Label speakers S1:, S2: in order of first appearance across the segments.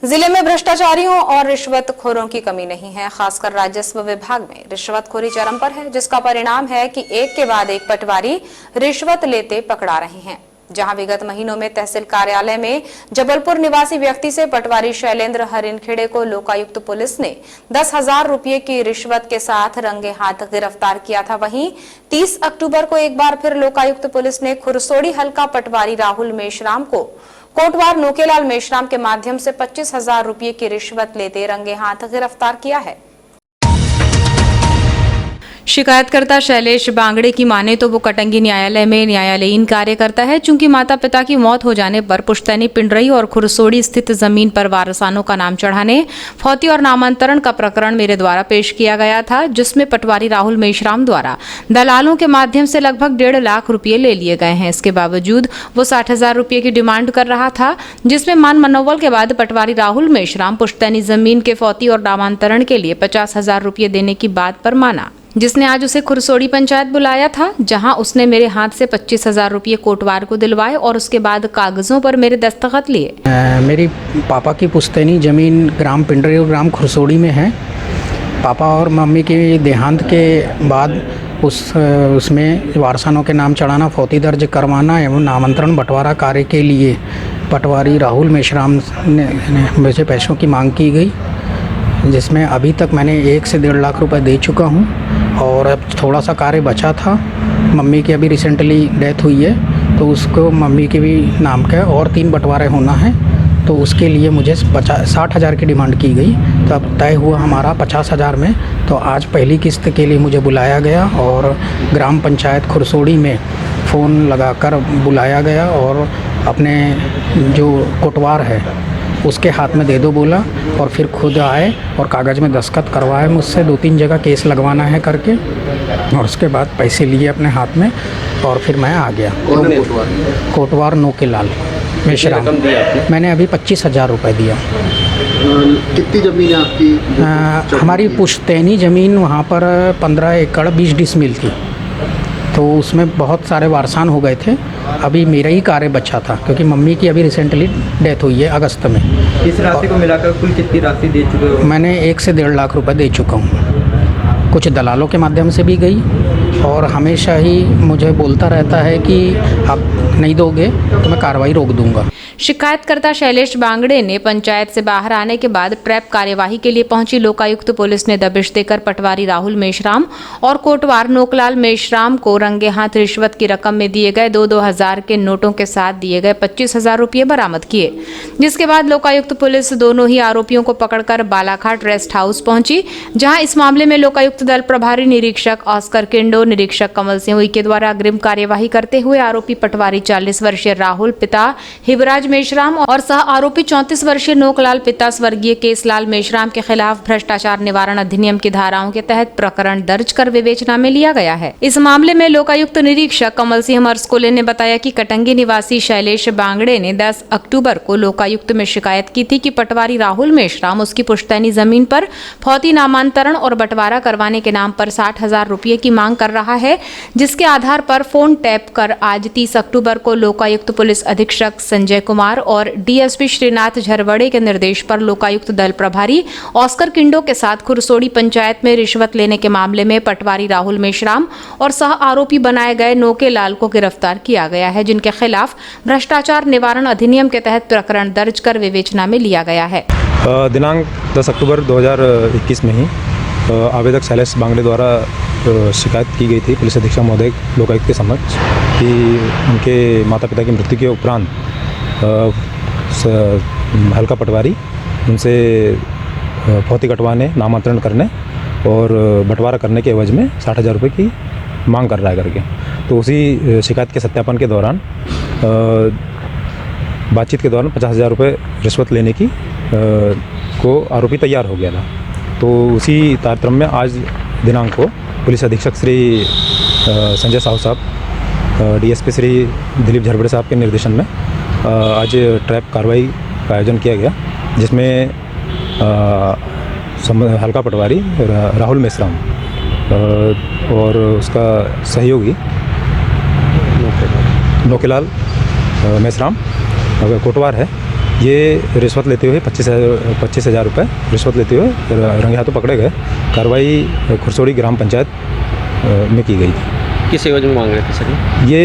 S1: जिले में भ्रष्टाचारियों और रिश्वतखोरों की कमी नहीं है। खासकर राजस्व विभाग में रिश्वतखोरी चरम पर है, जिसका परिणाम है कि एक के बाद एक पटवारी रिश्वत लेते पकड़ा रहे हैं। जहां विगत महीनों में तहसील कार्यालय में जबलपुर निवासी व्यक्ति से पटवारी शैलेंद्र हरिनखेड़े को लोकायुक्त पुलिस ने 10,000 रुपये की रिश्वत के साथ रंगे हाथ गिरफ्तार किया था। वहीं 30 अक्टूबर को एक बार फिर लोकायुक्त पुलिस ने खुरसोड़ी हल्का पटवारी राहुल मेश्राम को कोटवार नोकेलाल मेश्राम के माध्यम से 25,000 रुपये की रिश्वत लेते रंगे हाथ गिरफ्तार किया है। शिकायतकर्ता शैलेश बांगड़े की माने तो वो कटंगी न्यायालय में न्यायालयीन कार्य करता है। चूंकि माता पिता की मौत हो जाने पर पुश्तैनी पिंडरई और खुरसोड़ी स्थित जमीन पर वारसानों का नाम चढ़ाने, फौती और नामांतरण का प्रकरण मेरे द्वारा पेश किया गया था, जिसमें पटवारी राहुल मेश्राम द्वारा दलालों के माध्यम से लगभग 1.5 लाख रुपये ले लिए गए हैं। इसके बावजूद वो 60,000 रुपये की डिमांड कर रहा था, जिसमें मान मनोवल के बाद पटवारी राहुल मेश्राम पुश्तैनी जमीन के फौती और नामांतरण के लिए 50,000 रुपये देने की बात पर माना, जिसने आज उसे खुरसोड़ी पंचायत बुलाया था, जहां उसने मेरे हाथ से 25,000 रुपये कोटवार को दिलवाए और उसके बाद कागजों पर मेरे दस्तखत लिए।
S2: मेरी पापा की पुश्तैनी ज़मीन ग्राम पिंडरी और ग्राम खुरसोड़ी में है। पापा और मम्मी के देहांत के बाद उसमें वारसानों के नाम चढ़ाना, फौती दर्ज करवाना एवं नामांतरण बंटवारा कार्य के लिए पटवारी राहुल मेश्राम ने मुझे पैसों की मांग की गई, जिसमें अभी तक मैंने 1 से 1.5 लाख रुपए दे चुका हूं और अब थोड़ा सा कार्य बचा था। मम्मी की अभी रिसेंटली डेथ हुई है, तो उसको मम्मी के भी नाम का और 3 बंटवारे होना है, तो उसके लिए मुझे 60,000 की डिमांड की गई। तो अब तय हुआ हमारा 50,000 में। तो आज पहली किस्त के लिए मुझे बुलाया गया और ग्राम पंचायत खुरसोड़ी में फ़ोन लगाकर बुलाया गया और अपने जो कोटवार है उसके हाथ में दे दो बोला और फिर खुद आए और कागज़ में दस्तखत करवाए मुझसे। 2-3 जगह केस लगवाना है करके, और उसके बाद पैसे लिए अपने हाथ में और फिर मैं आ गया। कोटवार नोकेलाल मेश्राम। मैंने अभी 25,000 रुपये दिया।
S3: कितनी ज़मीन है आपकी?
S2: हमारी पुश्तैनी ज़मीन वहाँ पर 15 एकड़ 20 डिसमिल थी, तो उसमें बहुत सारे वारसान हो गए थे। अभी मेरा ही कार्य बचा था, क्योंकि मम्मी की अभी रिसेंटली डेथ हुई है अगस्त में।
S3: इस राशि को मिलाकर कुल कितनी राशि दे चुके हो?
S2: मैंने 1 से 1.5 लाख रुपए दे चुका हूँ। कुछ दलालों के माध्यम से भी गई और हमेशा ही मुझे बोलता रहता है कि आप नहीं दोगे तो मैं कार्रवाई रोक दूंगा।
S1: शिकायतकर्ता शैलेश बांगड़े ने पंचायत से बाहर आने के बाद ट्रैप कार्यवाही के लिए पहुंची लोकायुक्त पुलिस ने दबिश देकर पटवारी राहुल मेश्राम और कोटवार नोकलाल मेश्राम को रंगे हाथ रिश्वत की रकम में दिए गए 2-2 हजार के नोटों के साथ दिए गए 25,000 रुपये बरामद किए। जिसके बाद लोकायुक्त पुलिस दोनों ही आरोपियों को पकड़कर बालाघाट रेस्ट हाउस पहुंची, जहां इस मामले में लोकायुक्त दल प्रभारी निरीक्षक ऑस्कर किंडो, निरीक्षक कमल सिंह उइके द्वारा अग्रिम कार्यवाही करते हुए आरोपी पटवारी 40 वर्षीय राहुल पिता हिवराज मेश्राम और सह आरोपी 34 वर्षीय नोकलाल पिता स्वर्गीय केसलाल मेश्राम के खिलाफ भ्रष्टाचार निवारण अधिनियम की धाराओं के तहत प्रकरण दर्ज कर विवेचना में लिया गया है। इस मामले में लोकायुक्त निरीक्षक कमल सिंह मर्सकोले ने बताया कि कटंगी निवासी शैलेश बांगड़े ने 10 अक्टूबर को लोकायुक्त में शिकायत की थी कि पटवारी राहुल मेश्राम उसकी पुश्तैनी जमीन पर फौती नामांतरण और बंटवारा करवाने के नाम पर 60,000 रुपये की मांग कर रहा है, जिसके आधार पर फोन टैप कर आज 30 अक्टूबर को लोकायुक्त पुलिस अधीक्षक संजय कुमार और डीएसपी श्रीनाथ झरवड़े के निर्देश पर लोकायुक्त दल प्रभारी ऑस्कर किंडो के साथ खुरसोड़ी पंचायत में रिश्वत लेने के मामले में पटवारी राहुल मेश्राम और सह आरोपी बनाए गए नोकेलाल को गिरफ्तार किया गया है, जिनके खिलाफ भ्रष्टाचार निवारण अधिनियम के तहत प्रकरण दर्ज कर विवेचना में लिया गया है।
S4: दिनांक 10 अक्टूबर 2021 में ही आवेदक शैलेश बांगड़े द्वारा शिकायत की गई थी पुलिस अधीक्षक महोदय लोकायुक्त के समक्ष कि उनके माता पिता की मृत्यु के उपरांत हल्का पटवारी उनसे फौती कटवाने, नामांतरण करने और बंटवारा करने के एवज में 60,000 रुपये की मांग कर रहा है करके। तो उसी शिकायत के सत्यापन के दौरान बातचीत के दौरान 50,000 रुपये रिश्वत लेने की को आरोपी तैयार हो गया था। तो उसी तारतम्य में आज दिनांक को पुलिस अधीक्षक श्री संजय साहू साहब, डीएसपी श्री दिलीप झरवड़े साहब के निर्देशन में आज ट्रैप कार्रवाई का आयोजन किया गया, जिसमें हल्का पटवारी राहुल मेश्राम और उसका सहयोगी नोकेलाल मेश्राम कोटवार है, ये रिश्वत लेते हुए 25,000 रुपये रिश्वत लेते हुए रंगे हाथों पकड़े गए। कार्रवाई खुरसोड़ी ग्राम पंचायत में की गई थी।
S5: किस एवज में मांग रहे थे सर?
S4: ये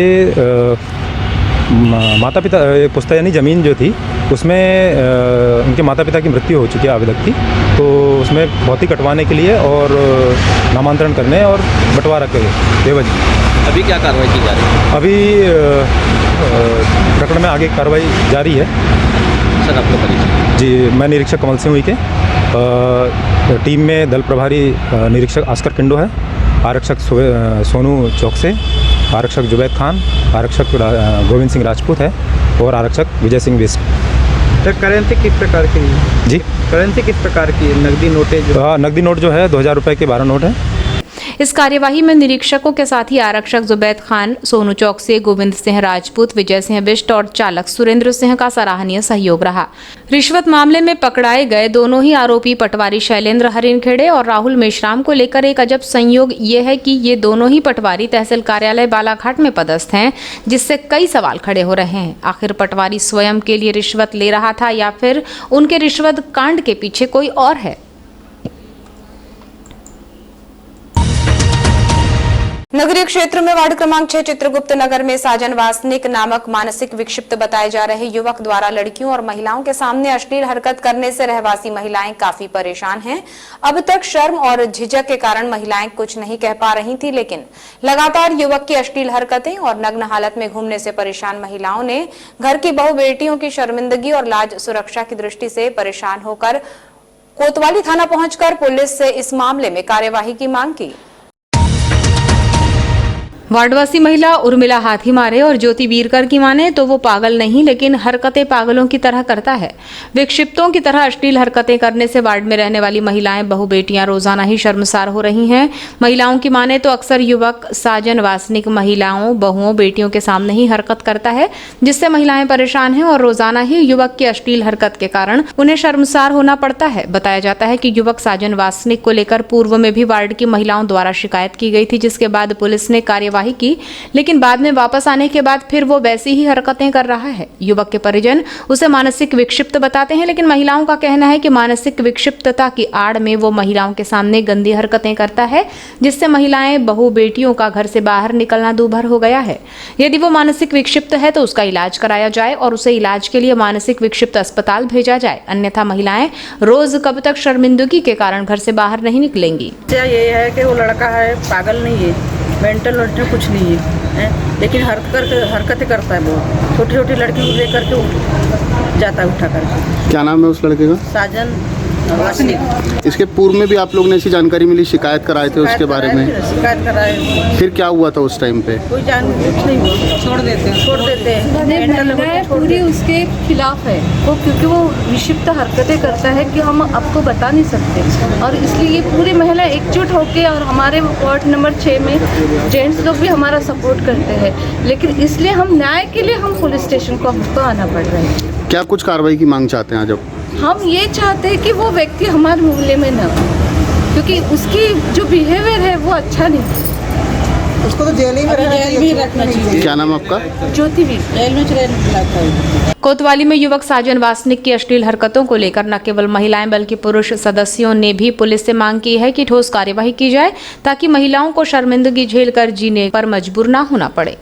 S4: माता पिता पुश्तैनी ज़मीन जो थी उसमें उनके माता पिता की मृत्यु हो चुकी है आवेदक की, तो उसमें भौतिक कटवाने के लिए और नामांतरण करने और बंटवारा के एवज में।
S5: अभी क्या कार्रवाई की जा रही है?
S4: अभी प्रकरण में आगे कार्रवाई जारी है।
S5: सर आपका परिचय?
S4: जी, मैं निरीक्षक कमल सिंह हुई के टीम में दल प्रभारी निरीक्षक आस्कर किंडो है, आरक्षक सोनू चौक से, आरक्षक जुबैद खान, आरक्षक गोविंद सिंह राजपूत है और आरक्षक विजय सिंह बिस्क।
S3: सर करेंसी किस प्रकार की है?
S4: जी,
S3: करेंसी किस प्रकार की है? नकदी नोटें जो
S4: नकदी नोट जो है 2000 रुपये के 12 नोट हैं।
S1: इस कार्यवाही में निरीक्षकों के साथ ही आरक्षक जुबैद खान, सोनू चौक से गोविंद सिंह राजपूत, विजय सिंह बिष्ट और चालक सुरेंद्र सिंह का सराहनीय सहयोग रहा। रिश्वत मामले में पकड़ाए गए दोनों ही आरोपी पटवारी शैलेंद्र हरिनखेड़े और राहुल मेश्राम को लेकर एक अजब संयोग ये है कि ये दोनों ही पटवारी तहसील कार्यालय बालाघाट में पदस्थ हैं, जिससे कई सवाल खड़े हो रहे हैं। आखिर पटवारी स्वयं के लिए रिश्वत ले रहा था या फिर उनके रिश्वत कांड के पीछे कोई और है? नगरीय क्षेत्र में वार्ड क्रमांक 6 चित्रगुप्त नगर में साजन वासनिक नामक मानसिक विक्षिप्त बताए जा रहे युवक द्वारा लड़कियों और महिलाओं के सामने अश्लील हरकत करने से रहवासी महिलाएं काफी परेशान हैं। अब तक शर्म और झिझक के कारण महिलाएं कुछ नहीं कह पा रही थी, लेकिन लगातार युवक की अश्लील हरकतें और नग्न हालत में घूमने से परेशान महिलाओं ने घर की बहु बेटियों की शर्मिंदगी और लाज सुरक्षा की दृष्टि से परेशान होकर कोतवाली थाना पहुंचकर पुलिस से इस मामले में कार्यवाही की मांग की। वार्डवासी महिला उर्मिला हाथी मारे और ज्योति वीरकर की माने तो वो पागल नहीं, लेकिन हरकतें पागलों की तरह करता है। विक्षिप्तों की तरह अश्लील हरकतें करने से वार्ड में रहने वाली महिलाएं बहु बेटियां रोजाना ही शर्मसार हो रही हैं। महिलाओं की माने तो अक्सर युवक साजन वासनिक महिलाओं बहुओं बेटियों के सामने ही हरकत करता है, जिससे महिलाएं परेशान हैं और रोजाना ही युवक की अश्लील हरकत के कारण उन्हें शर्मसार होना पड़ता है। बताया जाता है कि युवक साजन वासनिक को लेकर पूर्व में भी वार्ड की महिलाओं द्वारा शिकायत की गई थी, जिसके बाद पुलिस ने कार्यवाही की, लेकिन बाद में वापस आने के बाद फिर वो वैसी ही हरकतें कर रहा है। युवक के परिजन उसे मानसिक विक्षिप्त बताते हैं, लेकिन महिलाओं का कहना है कि मानसिक विक्षिप्तता की आड़ में वो महिलाओं के सामने गंदी हरकतें करता है, जिससे महिलाएं बहु बेटियों का घर से बाहर निकलना दूभर हो गया है। यदि वो मानसिक विक्षिप्त है तो उसका इलाज कराया जाए और उसे इलाज के लिए मानसिक विक्षिप्त अस्पताल भेजा जाए, अन्यथा महिलाएं रोज कब तक शर्मिंदगी के कारण घर से बाहर नहीं निकलेंगी।
S6: ये है कि वो लड़का है, पागल नहीं है, मेंटल कुछ नहीं है, लेकिन हरकतें करता है। बहुत छोटी छोटी लड़की को लेकर के जाता है उठा करके।
S3: क्या नाम है उस लड़के का?
S6: साजन वासनिक।
S3: इसके पूर्व में भी आप लोग ने ऐसी जानकारी मिली, शिकायत कराए थे उसके बारे में?
S6: शिकायत कराए।
S3: फिर क्या हुआ था उस टाइम पे?
S6: कोई कुछ नहीं हुआ, छोड़ देते हैं।
S7: पूरी उसके खिलाफ है वो, क्योंकि वो विक्षिप्त हरकतें करता है कि हम आपको बता नहीं सकते, और इसलिए ये पूरी महिला एकजुट होकर और हमारे वार्ड नंबर 6 में जेंट्स लोग भी हमारा सपोर्ट करते हैं, लेकिन इसलिए हम न्याय के लिए हम पुलिस स्टेशन को हमको आना पड़ रहा है।
S3: क्या कुछ कार्रवाई की मांग चाहते हैं आज आप?
S7: हम ये चाहते हैं कि वो व्यक्ति हमारे मोहल्ले में न हो, क्योंकि उसकी जो बिहेवियर है वो अच्छा नहीं।
S6: उसको तो जेल में रखना चाहिए।
S3: क्या नाम आपका?
S7: ज्योति भी
S6: जेल में रहना।
S1: कोतवाली में युवक साजन वासनिक की अश्लील हरकतों को लेकर न केवल महिलाएं बल्कि पुरुष सदस्यों ने भी पुलिस से मांग की है कि ठोस कार्यवाही की जाए, ताकि महिलाओं को शर्मिंदगी झेलकर जीने पर मजबूर न होना पड़े।